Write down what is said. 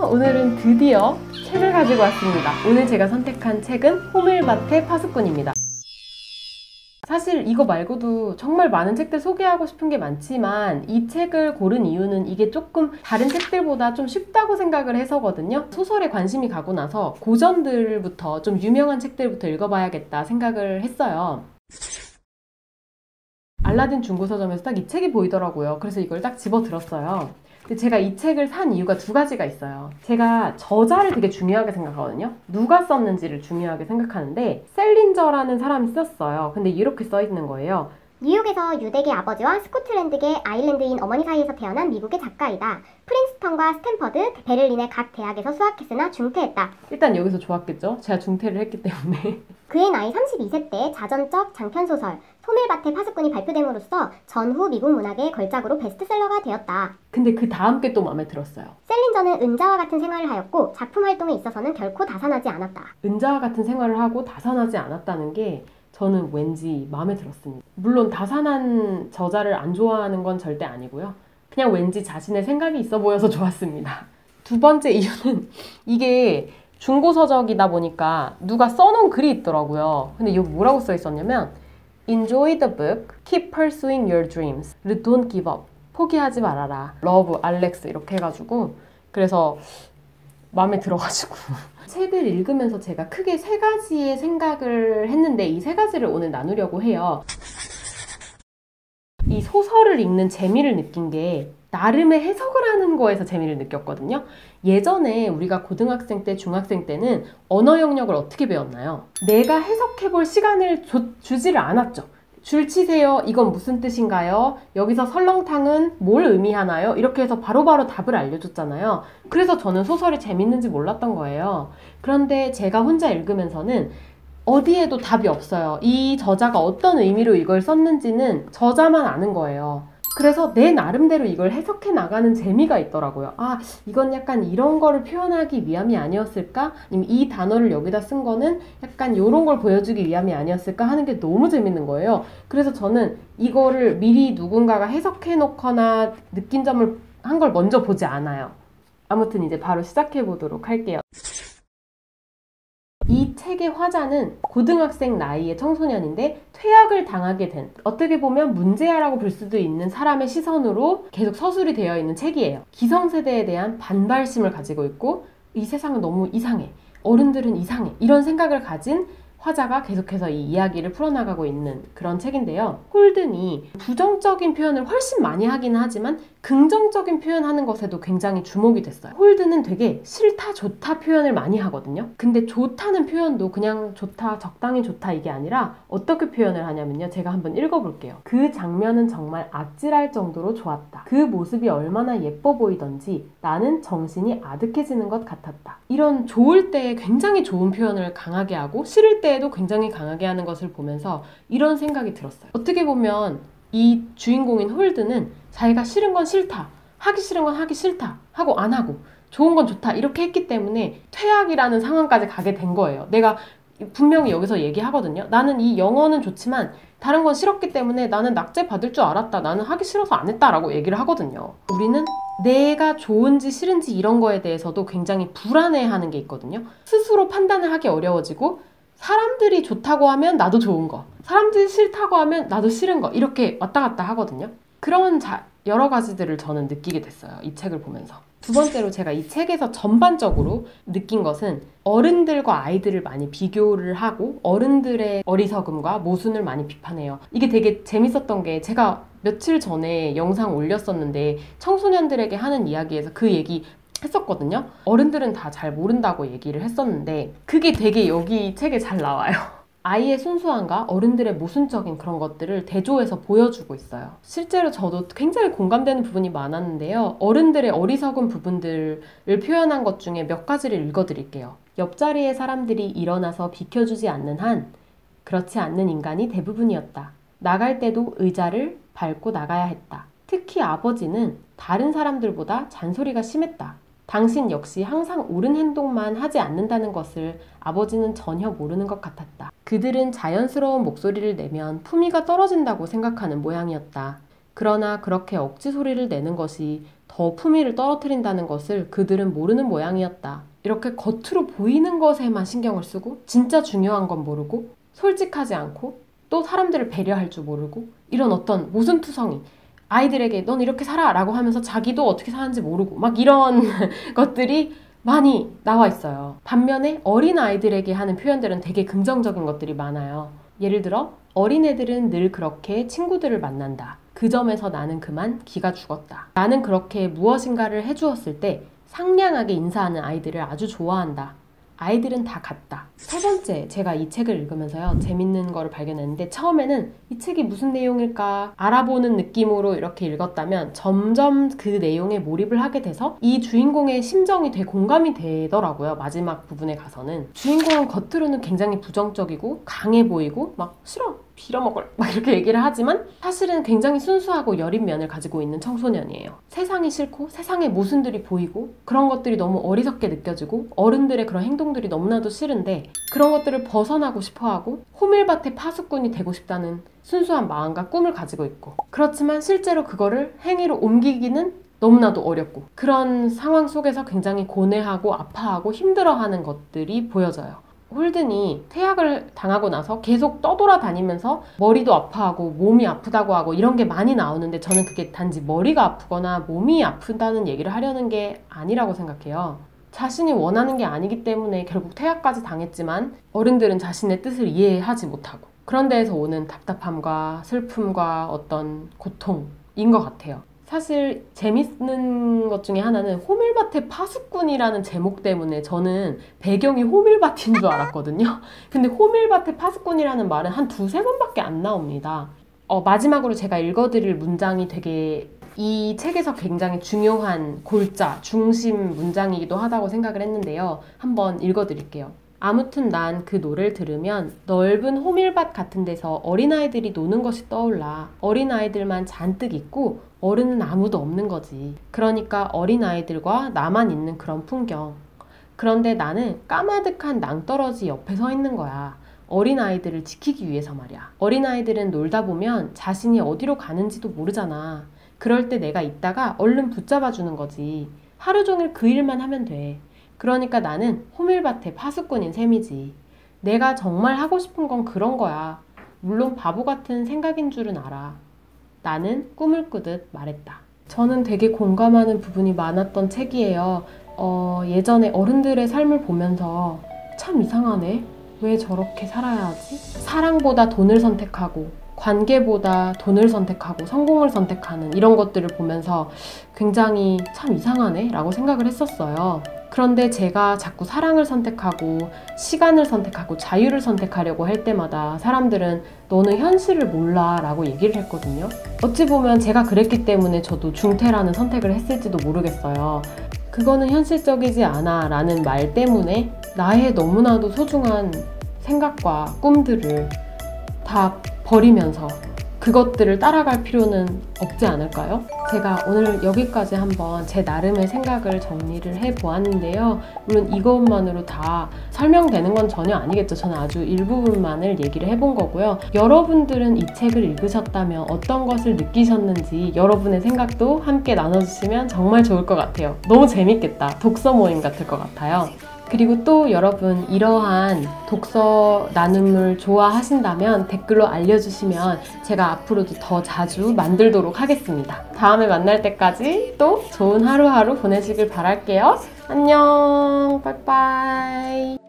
오늘은 드디어 책을 가지고 왔습니다. 오늘 제가 선택한 책은 호밀밭의 파수꾼입니다. 사실 이거 말고도 정말 많은 책들 소개하고 싶은 게 많지만 이 책을 고른 이유는 이게 조금 다른 책들보다 좀 쉽다고 생각을 해서거든요. 소설에 관심이 가고 나서 고전들부터 좀 유명한 책들부터 읽어봐야겠다 생각을 했어요. 알라딘 중고서점에서 딱 이 책이 보이더라고요. 그래서 이걸 딱 집어들었어요. 근데 제가 이 책을 산 이유가 두 가지가 있어요. 제가 저자를 되게 중요하게 생각하거든요. 누가 썼는지를 중요하게 생각하는데 셀린저라는 사람이 썼어요. 근데 이렇게 써 있는 거예요. 뉴욕에서 유대계 아버지와 스코틀랜드계 아일랜드인 어머니 사이에서 태어난 미국의 작가이다. 프린스턴과 스탠퍼드, 베를린의 각 대학에서 수학했으나 중퇴했다. 일단 여기서 좋았겠죠? 제가 중퇴를 했기 때문에. 그의 나이 32세 때 자전적 장편소설 호밀밭의 파수꾼이 발표됨으로써 전후 미국 문학의 걸작으로 베스트셀러가 되었다. 근데 그 다음 게 또 마음에 들었어요. 셀린저는 은자와 같은 생활을 하였고 작품 활동에 있어서는 결코 다산하지 않았다. 은자와 같은 생활을 하고 다산하지 않았다는 게 저는 왠지 마음에 들었습니다. 물론 다산한 저자를 안 좋아하는 건 절대 아니고요. 그냥 왠지 자신의 생각이 있어 보여서 좋았습니다. 두 번째 이유는 이게 중고서적이다 보니까 누가 써놓은 글이 있더라고요. 근데 여기 뭐라고 써 있었냐면 Enjoy the book, keep pursuing your dreams, don't give up. 포기하지 말아라. Love, Alex 이렇게 해가지고 그래서 마음에 들어가지고 책을 읽으면서 제가 크게 세 가지의 생각을 했는데 이 세 가지를 오늘 나누려고 해요. 이 소설을 읽는 재미를 느낀 게 나름의 해석을 하는 거에서 재미를 느꼈거든요. 예전에 우리가 고등학생 때, 중학생 때는 언어 영역을 어떻게 배웠나요? 내가 해석해볼 시간을 주지를 않았죠. 줄 치세요. 이건 무슨 뜻인가요? 여기서 설렁탕은 뭘 의미하나요? 이렇게 해서 바로바로 답을 알려줬잖아요. 그래서 저는 소설이 재밌는지 몰랐던 거예요. 그런데 제가 혼자 읽으면서는 어디에도 답이 없어요. 이 저자가 어떤 의미로 이걸 썼는지는 저자만 아는 거예요. 그래서 내 나름대로 이걸 해석해 나가는 재미가 있더라고요. 아, 이건 약간 이런 거를 표현하기 위함이 아니었을까? 아니면 이 단어를 여기다 쓴 거는 약간 이런 걸 보여주기 위함이 아니었을까? 하는 게 너무 재밌는 거예요. 그래서 저는 이거를 미리 누군가가 해석해 놓거나 느낀 점을 한 걸 먼저 보지 않아요. 아무튼 이제 바로 시작해 보도록 할게요. 이 책의 화자는 고등학생 나이의 청소년인데 퇴학을 당하게 된, 어떻게 보면 문제아라고 볼 수도 있는 사람의 시선으로 계속 서술이 되어 있는 책이에요. 기성세대에 대한 반발심을 가지고 있고 이 세상은 너무 이상해, 어른들은 이상해, 이런 생각을 가진 화자가 계속해서 이 이야기를 풀어나가고 있는 그런 책인데요. 홀든이 부정적인 표현을 훨씬 많이 하기는 하지만 긍정적인 표현하는 것에도 굉장히 주목이 됐어요. 홀든은 되게 싫다, 좋다 표현을 많이 하거든요. 근데 좋다는 표현도 그냥 좋다, 적당히 좋다 이게 아니라 어떻게 표현을 하냐면요. 제가 한번 읽어볼게요. 그 장면은 정말 아찔할 정도로 좋았다. 그 모습이 얼마나 예뻐 보이던지 나는 정신이 아득해지는 것 같았다. 이런 좋을 때 굉장히 좋은 표현을 강하게 하고 싫을 때에도 굉장히 강하게 하는 것을 보면서 이런 생각이 들었어요. 어떻게 보면 이 주인공인 홀드는 자기가 싫은 건 싫다, 하기 싫은 건 하기 싫다 하고 안 하고 좋은 건 좋다 이렇게 했기 때문에 퇴학이라는 상황까지 가게 된 거예요. 내가 분명히 여기서 얘기하거든요. 나는 이 영어는 좋지만 다른 건 싫었기 때문에 나는 낙제 받을 줄 알았다. 나는 하기 싫어서 안 했다라고 얘기를 하거든요. 우리는 내가 좋은지 싫은지 이런 거에 대해서도 굉장히 불안해하는 게 있거든요. 스스로 판단을 하기 어려워지고 사람들이 좋다고 하면 나도 좋은 거, 사람들이 싫다고 하면 나도 싫은 거 이렇게 왔다 갔다 하거든요. 그런 여러 가지들을 저는 느끼게 됐어요. 이 책을 보면서. 두 번째로 제가 이 책에서 전반적으로 느낀 것은 어른들과 아이들을 많이 비교를 하고 어른들의 어리석음과 모순을 많이 비판해요. 이게 되게 재밌었던 게 제가 며칠 전에 영상 올렸었는데 청소년들에게 하는 이야기에서 그 얘기 했었거든요. 어른들은 다 잘 모른다고 얘기를 했었는데 그게 되게 여기 책에 잘 나와요. 아이의 순수함과 어른들의 모순적인 그런 것들을 대조해서 보여주고 있어요. 실제로 저도 굉장히 공감되는 부분이 많았는데요. 어른들의 어리석은 부분들을 표현한 것 중에 몇 가지를 읽어드릴게요. 옆자리의 사람들이 일어나서 비켜주지 않는 한 그렇지 않는 인간이 대부분이었다. 나갈 때도 의자를 밟고 나가야 했다. 특히 아버지는 다른 사람들보다 잔소리가 심했다. 당신 역시 항상 옳은 행동만 하지 않는다는 것을 아버지는 전혀 모르는 것 같았다. 그들은 자연스러운 목소리를 내면 품위가 떨어진다고 생각하는 모양이었다. 그러나 그렇게 억지 소리를 내는 것이 더 품위를 떨어뜨린다는 것을 그들은 모르는 모양이었다. 이렇게 겉으로 보이는 것에만 신경을 쓰고 진짜 중요한 건 모르고 솔직하지 않고 또 사람들을 배려할 줄 모르고 이런 어떤 모순투성이, 아이들에게 넌 이렇게 살아 라고 하면서 자기도 어떻게 사는지 모르고 막 이런 것들이 많이 나와 있어요. 반면에 어린아이들에게 하는 표현들은 되게 긍정적인 것들이 많아요. 예를 들어 어린애들은 늘 그렇게 친구들을 만난다. 그 점에서 나는 그만 기가 죽었다. 나는 그렇게 무엇인가를 해주었을 때 상냥하게 인사하는 아이들을 아주 좋아한다. 아이들은 다 같다. 세 번째, 제가 이 책을 읽으면서요, 재밌는 거를 발견했는데, 처음에는 이 책이 무슨 내용일까 알아보는 느낌으로 이렇게 읽었다면 점점 그 내용에 몰입을 하게 돼서 이 주인공의 심정이 되게 공감이 되더라고요. 마지막 부분에 가서는 주인공은 겉으로는 굉장히 부정적이고 강해 보이고 막 싫어, 빌어먹을 막 이렇게 얘기를 하지만 사실은 굉장히 순수하고 여린 면을 가지고 있는 청소년이에요. 세상이 싫고 세상의 모순들이 보이고 그런 것들이 너무 어리석게 느껴지고 어른들의 그런 행동들이 너무나도 싫은데 그런 것들을 벗어나고 싶어하고 호밀밭의 파수꾼이 되고 싶다는 순수한 마음과 꿈을 가지고 있고, 그렇지만 실제로 그거를 행위로 옮기기는 너무나도 어렵고, 그런 상황 속에서 굉장히 고뇌하고 아파하고 힘들어하는 것들이 보여져요. 홀든이 퇴학을 당하고 나서 계속 떠돌아다니면서 머리도 아파하고 몸이 아프다고 하고 이런 게 많이 나오는데, 저는 그게 단지 머리가 아프거나 몸이 아프다는 얘기를 하려는 게 아니라고 생각해요. 자신이 원하는 게 아니기 때문에 결국 퇴학까지 당했지만 어른들은 자신의 뜻을 이해하지 못하고 그런 데에서 오는 답답함과 슬픔과 어떤 고통인 것 같아요. 사실 재밌는 것 중에 하나는 호밀밭의 파수꾼이라는 제목 때문에 저는 배경이 호밀밭인 줄 알았거든요. 근데 호밀밭의 파수꾼이라는 말은 한 두세 번밖에 안 나옵니다. 마지막으로 제가 읽어드릴 문장이 되게 이 책에서 굉장히 중요한 골자, 중심 문장이기도 하다고 생각을 했는데요. 한번 읽어드릴게요. 아무튼 난 그 노래를 들으면 넓은 호밀밭 같은 데서 어린아이들이 노는 것이 떠올라. 어린아이들만 잔뜩 있고 어른은 아무도 없는 거지. 그러니까 어린아이들과 나만 있는 그런 풍경. 그런데 나는 까마득한 낭떠러지 옆에 서 있는 거야. 어린아이들을 지키기 위해서 말이야. 어린아이들은 놀다 보면 자신이 어디로 가는지도 모르잖아. 그럴 때 내가 있다가 얼른 붙잡아 주는 거지. 하루 종일 그 일만 하면 돼. 그러니까 나는 호밀밭의 파수꾼인 셈이지. 내가 정말 하고 싶은 건 그런 거야. 물론 바보 같은 생각인 줄은 알아. 나는 꿈을 꾸듯 말했다. 저는 되게 공감하는 부분이 많았던 책이에요. 예전에 어른들의 삶을 보면서 참 이상하네. 왜 저렇게 살아야 하지? 사랑보다 돈을 선택하고 관계보다 돈을 선택하고 성공을 선택하는 이런 것들을 보면서 굉장히 참 이상하네 라고 생각을 했었어요. 그런데 제가 자꾸 사랑을 선택하고 시간을 선택하고 자유를 선택하려고 할 때마다 사람들은 너는 현실을 몰라 라고 얘기를 했거든요. 어찌 보면 제가 그랬기 때문에 저도 중퇴라는 선택을 했을지도 모르겠어요. 그거는 현실적이지 않아 라는 말 때문에 나의 너무나도 소중한 생각과 꿈들을 다 버리면서 그것들을 따라갈 필요는 없지 않을까요? 제가 오늘 여기까지 한번 제 나름의 생각을 정리를 해보았는데요. 물론 이것만으로 다 설명되는 건 전혀 아니겠죠. 저는 아주 일부분만을 얘기를 해본 거고요. 여러분들은 이 책을 읽으셨다면 어떤 것을 느끼셨는지 여러분의 생각도 함께 나눠주시면 정말 좋을 것 같아요. 너무 재밌겠다. 독서 모임 같을 것 같아요. 그리고 또 여러분 이러한 독서 나눔을 좋아하신다면 댓글로 알려주시면 제가 앞으로도 더 자주 만들도록 하겠습니다. 다음에 만날 때까지 또 좋은 하루하루 보내시길 바랄게요. 안녕, 빠이빠이.